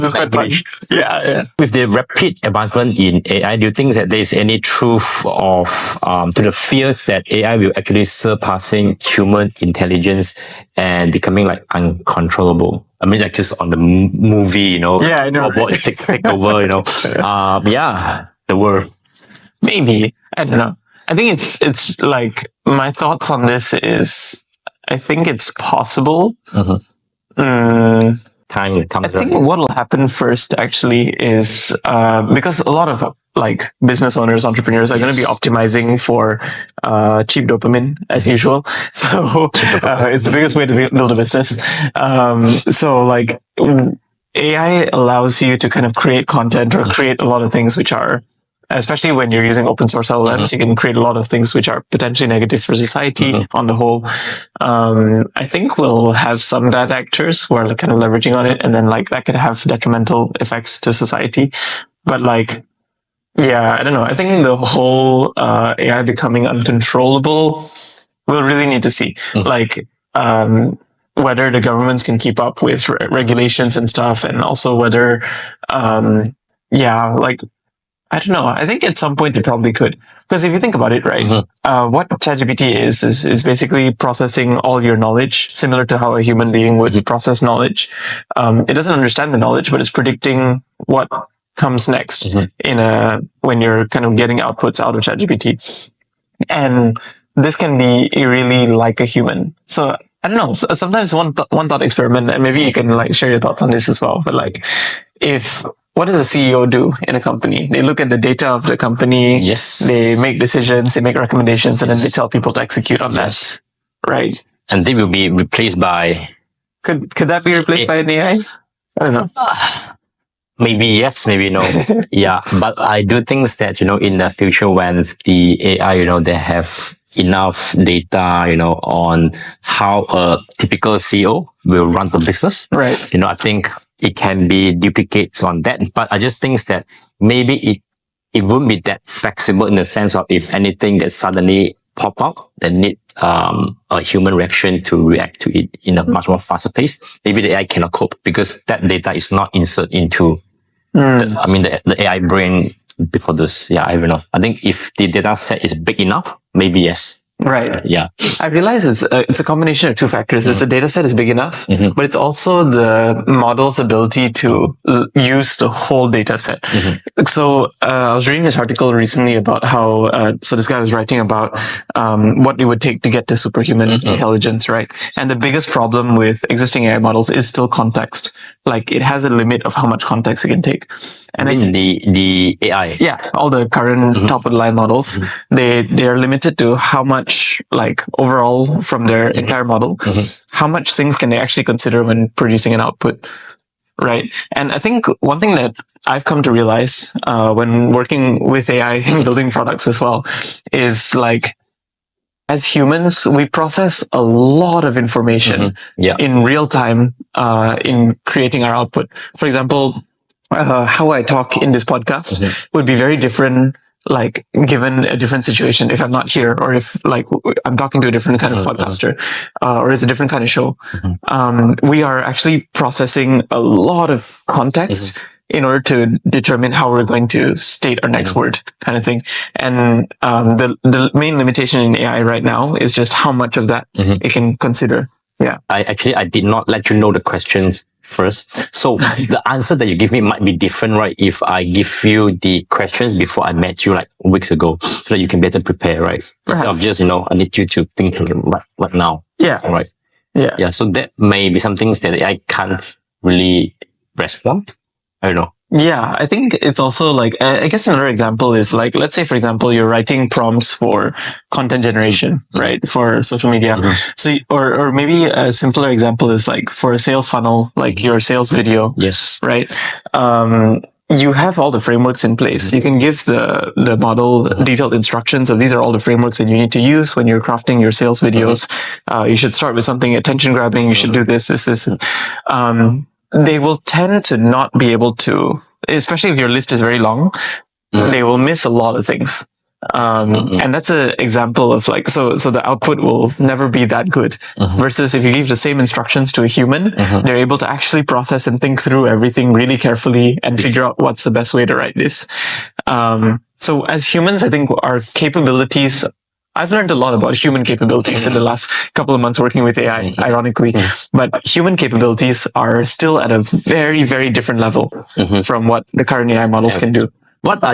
This is quite fun. Yeah. With the rapid advancement in AI, do you think that there is any truth of to the fears that AI will actually surpassing human intelligence and becoming like uncontrollable? I mean, like just on the movie, Yeah, I know. robots take over, the world. Maybe. I don't know. I think it's like, my thoughts on this is, I think it's possible. Time will come. I think what will happen first actually is, because a lot of like business owners, entrepreneurs are going to be optimizing for cheap dopamine as usual. So it's the biggest way to build a business. So like AI allows you to kind of create content or create a lot of things which are, especially when you're using open source LLMs, you can create a lot of things which are potentially negative for society on the whole. I think we'll have some bad actors who are like kind of leveraging on it, and then like that could have detrimental effects to society. But like, yeah, I don't know. I think the whole AI becoming uncontrollable, we'll really need to see. Like, whether the governments can keep up with regulations and stuff, and also whether, like, I don't know. I think at some point it probably could. Because if you think about it, right, what ChatGPT is basically processing all your knowledge, similar to how a human being would process knowledge. It doesn't understand the knowledge, but it's predicting what comes next when you're kind of getting outputs out of ChatGPT. And this can be really like a human. So I don't know. Sometimes one thought experiment, and maybe you can like share your thoughts on this as well. But like, what does a CEO do in a company? They look at the data of the company. Yes. They make decisions, they make recommendations, and then they tell people to execute on that. Right. And they will be replaced by... Could that be replaced by an AI? I don't know. Maybe yes, maybe no. Yeah. But I do think that, in the future when the AI, they have enough data, on how a typical CEO will run the business. Right. I think it can be duplicates on that, but I just think that maybe it wouldn't be that flexible in the sense of if anything that suddenly pop up that need a human reaction to react to it in a much more faster pace. Maybe the AI cannot cope because that data is not inserted into the AI brain before this. Yeah, I don't know. I think if the data set is big enough, maybe yes. Right. Yeah. I realize it's a combination of two factors. It's the data set is big enough, but it's also the model's ability to use the whole data set. So I was reading this article recently about how, so this guy was writing about what it would take to get to superhuman intelligence, right? And the biggest problem with existing AI models is still context. Like it has a limit of how much context it can take. And the AI. Yeah, all the current top of the line models, they are limited to how much, like overall from their entire model, how much things can they actually consider when producing an output, right? And I think one thing that I've come to realize when working with AI and building products as well is like, as humans, we process a lot of information in real time in creating our output. For example, how I talk in this podcast would be very different, like given a different situation, if I'm not here, or if like I'm talking to a different kind of podcaster, or it's a different kind of show. We are actually processing a lot of context in order to determine how we're going to state our next word, kind of thing. And the main limitation in AI right now is just how much of that it can consider. Yeah. I did not let you know the questions first. So the answer that you give me might be different, right? If I give you the questions before I met you like weeks ago, so that you can better prepare, right? Instead of just, I need you to think right now. Yeah. Right. Yeah. Yeah. So that may be some things that I can't really respond. I don't know. Yeah, I think it's also like, I guess another example is like, let's say, for example, you're writing prompts for content generation, right? For social media. So, or maybe a simpler example is like for a sales funnel, like your sales video. Yes. Right. You have all the frameworks in place. You can give the model detailed instructions of these are all the frameworks that you need to use when you're crafting your sales videos. You should start with something attention grabbing. You should do this. They will tend to not be able to, especially if your list is very long, they will miss a lot of things. And that's an example of like, so the output will never be that good. Versus if you give the same instructions to a human, they're able to actually process and think through everything really carefully and figure out what's the best way to write this. So as humans, I think our capabilities, I've learned a lot about human capabilities in the last couple of months working with AI, ironically, but human capabilities are still at a very, very different level from what the current AI models can do. What are